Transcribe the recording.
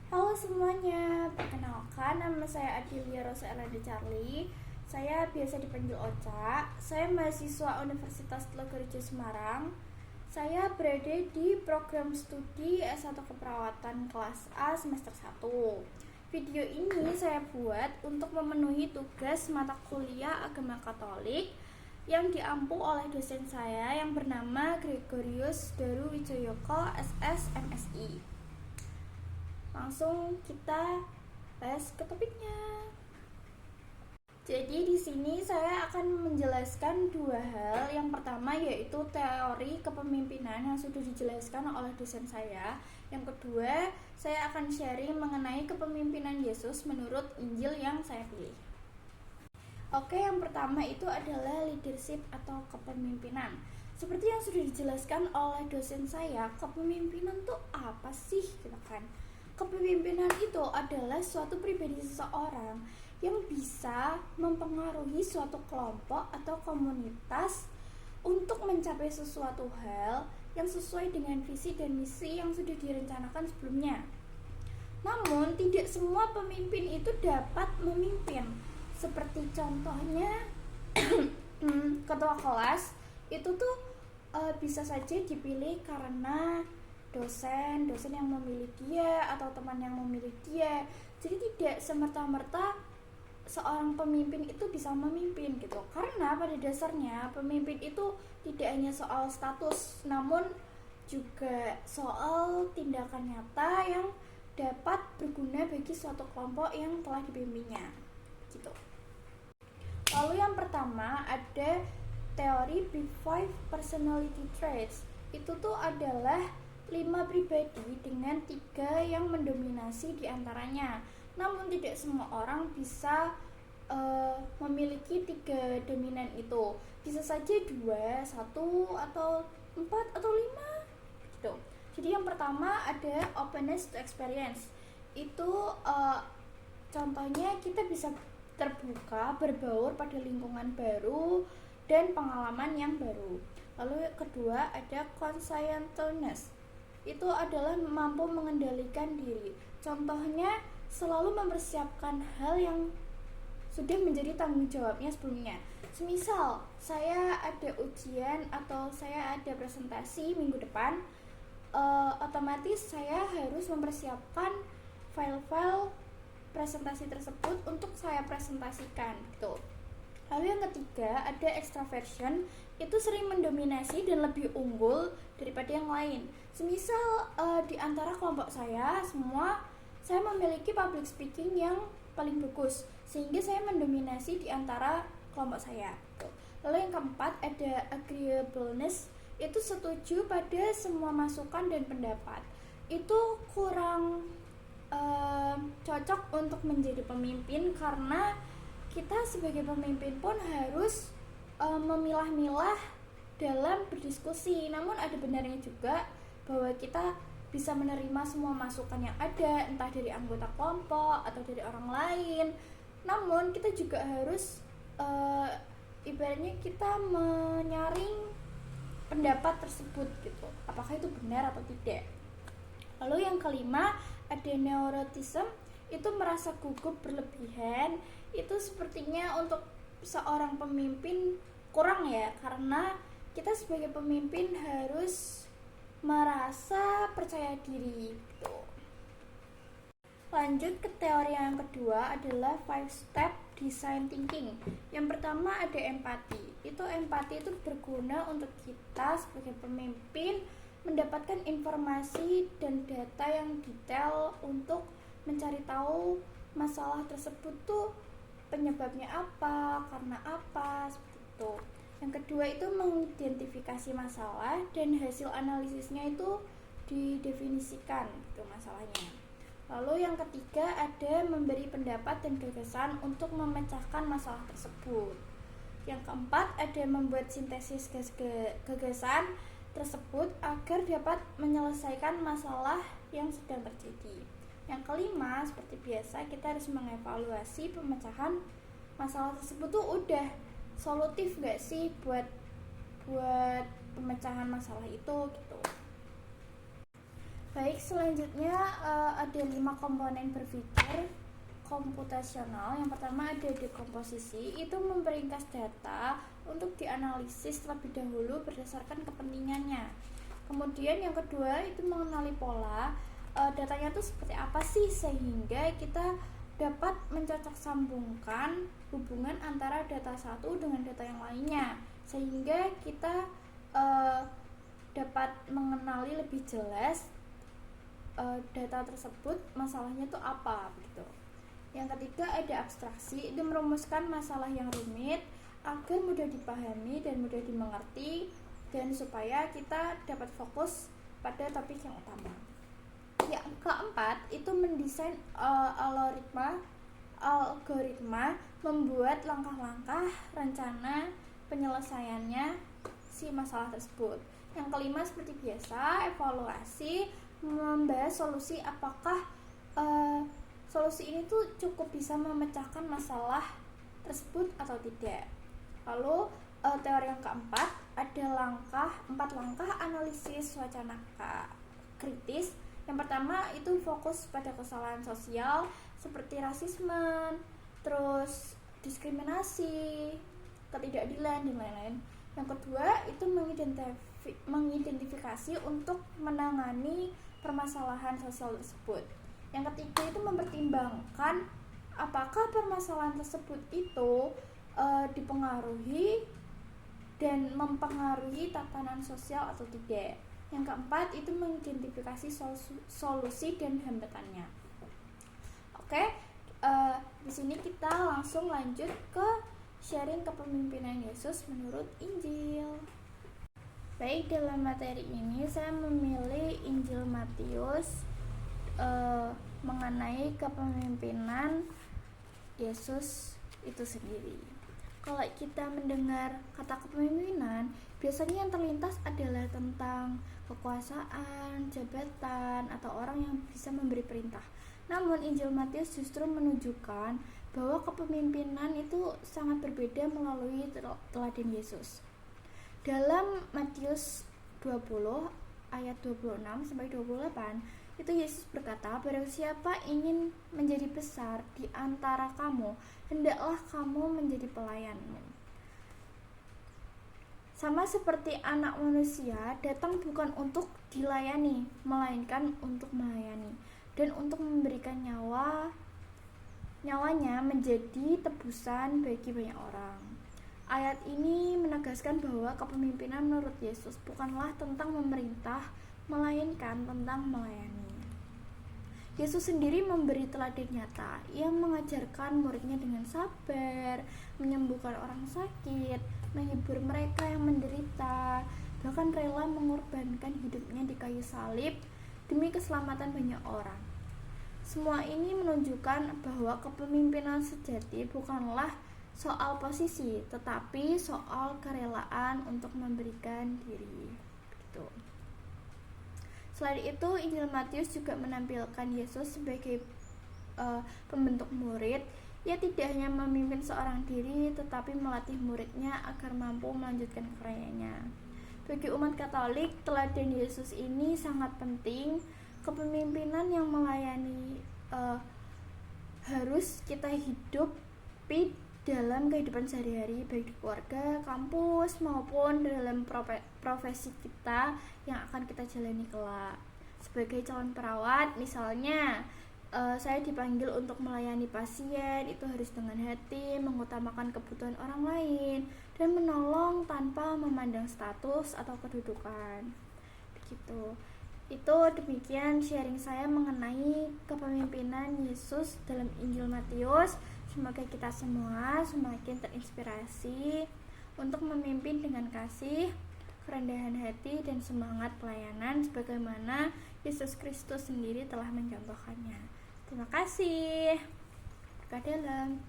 Halo semuanya, perkenalkan nama saya Adilia Rosa Elada Charlie. Saya biasa dipanggil Ocha. Saya mahasiswa Universitas Telogorejo Semarang. Saya berada di program studi S1 Keperawatan kelas A semester 1. Video ini saya buat untuk memenuhi tugas mata kuliah Agama Katolik yang diampu oleh dosen saya yang bernama Gregorius Daru Wijayoko SS MSI. Langsung kita bahas ke topiknya. Jadi di sini saya akan menjelaskan dua hal. Yang pertama yaitu teori kepemimpinan yang sudah dijelaskan oleh dosen saya. Yang kedua, saya akan sharing mengenai kepemimpinan Yesus menurut Injil yang saya pilih. Oke, yang pertama itu adalah leadership atau kepemimpinan. Seperti yang sudah dijelaskan oleh dosen saya, kepemimpinan itu apa sih, gitu kan? Kepemimpinan itu adalah suatu pribadi seseorang yang bisa mempengaruhi suatu kelompok atau komunitas untuk mencapai sesuatu hal yang sesuai dengan visi dan misi yang sudah direncanakan sebelumnya. Namun, tidak semua pemimpin itu dapat memimpin. Seperti contohnya ketua kelas itu tuh bisa saja dipilih karena dosen yang memilih dia atau teman yang memilih dia. Jadi tidak semerta-merta seorang pemimpin itu bisa memimpin gitu. Karena pada dasarnya pemimpin itu tidak hanya soal status, namun juga soal tindakan nyata yang dapat berguna bagi suatu kelompok yang telah dipimpinnya gitu. Lalu yang pertama ada teori Big Five Personality Traits. Itu tuh adalah 5 pribadi dengan 3 yang mendominasi diantaranya. Namun tidak semua orang bisa memiliki 3 dominan itu. Bisa saja 2, 1, atau 4, atau 5 gitu. Jadi yang pertama ada openness to experience. Itu contohnya kita bisa terbuka, berbaur pada lingkungan baru dan pengalaman yang baru. Lalu kedua ada conscientiousness. Itu adalah mampu mengendalikan diri. Contohnya selalu mempersiapkan hal yang sudah menjadi tanggung jawabnya sebelumnya. Semisal saya ada ujian atau saya ada presentasi minggu depan, otomatis saya harus mempersiapkan file-file presentasi tersebut untuk saya presentasikan gitu. Lalu yang ketiga ada extraversion. Itu sering mendominasi dan lebih unggul daripada yang lain. Semisal di antara kelompok saya semua, saya memiliki public speaking yang paling bagus, sehingga saya mendominasi di antara kelompok saya. Lalu yang keempat ada agreeableness. Itu setuju pada semua masukan dan pendapat. Itu kurang cocok untuk menjadi pemimpin karena kita sebagai pemimpin pun harus memilah-milah dalam berdiskusi. Namun ada benarnya juga bahwa kita bisa menerima semua masukan yang ada, entah dari anggota kelompok atau dari orang lain. Namun kita juga harus ibaratnya kita menyaring pendapat tersebut gitu, apakah itu benar atau tidak. Lalu yang kelima ada neuroticism. Itu merasa gugup berlebihan. Itu sepertinya untuk seorang pemimpin kurang ya, karena kita sebagai pemimpin harus merasa percaya diri gitu. Lanjut ke teori yang kedua adalah 5 step design thinking. Yang pertama ada empati. Empati itu berguna untuk kita sebagai pemimpin mendapatkan informasi dan data yang detail untuk mencari tahu masalah tersebut tuh penyebabnya apa, karena apa, seperti itu. Yang kedua itu mengidentifikasi masalah dan hasil analisisnya itu didefinisikan gitu masalahnya. Lalu yang ketiga ada memberi pendapat dan gagasan untuk memecahkan masalah tersebut. Yang keempat ada membuat sintesis gagasan tersebut agar dapat menyelesaikan masalah yang sedang terjadi. Yang kelima, seperti biasa kita harus mengevaluasi pemecahan masalah tersebut tuh udah solutif gak sih buat pemecahan masalah itu gitu. Baik, selanjutnya ada 5 komponen berpikir komputasional. Yang pertama ada dekomposisi, itu memperingkas data untuk dianalisis terlebih dahulu berdasarkan kepentingannya. Kemudian yang kedua itu mengenali pola, datanya itu seperti apa sih sehingga kita dapat mencocok sambungkan hubungan antara data satu dengan data yang lainnya, sehingga kita dapat mengenali lebih jelas data tersebut masalahnya itu apa gitu. Yang ketiga ada abstraksi, itu merumuskan masalah yang rumit agar mudah dipahami dan mudah dimengerti dan supaya kita dapat fokus pada topik yang utama. Yang keempat itu mendesain algoritma, membuat langkah-langkah rencana penyelesaiannya si masalah tersebut. Yang kelima seperti biasa evaluasi, membahas solusi, apakah solusi ini tuh cukup bisa memecahkan masalah tersebut atau tidak. Lalu teori yang keempat ada 4 langkah analisis wacana kritis. Yang pertama itu fokus pada kesalahan sosial seperti rasisme, terus diskriminasi, ketidakadilan dan lain-lain. Yang kedua itu mengidentifikasi untuk menangani permasalahan sosial tersebut. Yang ketiga itu mempertimbangkan apakah permasalahan tersebut itu dipengaruhi dan mempengaruhi tatanan sosial atau tidak. Yang keempat itu mengidentifikasi solusi dan hambatannya. Oke, di sini kita langsung lanjut ke sharing kepemimpinan Yesus menurut Injil. Baik, dalam materi ini saya memilih Injil Matius mengenai kepemimpinan Yesus itu sendiri. Kalau kita mendengar kata kepemimpinan, biasanya yang terlintas adalah tentang kekuasaan, jabatan, atau orang yang bisa memberi perintah. Namun Injil Matius justru menunjukkan bahwa kepemimpinan itu sangat berbeda melalui teladan Yesus. Dalam Matius 20 ayat 26 sampai 28 itu Yesus berkata, barang siapa ingin menjadi besar di antara kamu, hendaklah kamu menjadi pelayanmu. Sama seperti anak manusia datang bukan untuk dilayani, melainkan untuk melayani dan untuk memberikan nyawanya menjadi tebusan bagi banyak orang. Ayat ini menegaskan bahwa kepemimpinan menurut Yesus bukanlah tentang memerintah, melainkan tentang melayani. Yesus sendiri memberi teladan nyata. Ia mengajarkan muridnya dengan sabar, menyembuhkan orang sakit, menghibur mereka yang menderita, bahkan rela mengorbankan hidupnya di kayu salib demi keselamatan banyak orang. Semua ini menunjukkan bahwa kepemimpinan sejati bukanlah soal posisi, tetapi soal kerelaan untuk memberikan diri. Gitu. Selain itu, Injil Matius juga menampilkan Yesus sebagai pembentuk murid. Ia tidak hanya memimpin seorang diri, tetapi melatih muridnya agar mampu melanjutkan karyanya. Bagi umat Katolik, teladan Yesus ini sangat penting. Kepemimpinan yang melayani harus kita hidupi dalam kehidupan sehari-hari, baik di keluarga, kampus, maupun dalam profesi kita yang akan kita jalani kelak. Sebagai calon perawat, misalnya saya dipanggil untuk melayani pasien, itu harus dengan hati, mengutamakan kebutuhan orang lain, dan menolong tanpa memandang status atau kedudukan. Begitu. Itu demikian sharing saya mengenai kepemimpinan Yesus dalam Injil Matius. Semoga kita semua semakin terinspirasi untuk memimpin dengan kasih, kerendahan hati, dan semangat pelayanan sebagaimana Yesus Kristus sendiri telah mencontohkannya. Terima kasih. Berkah dalam.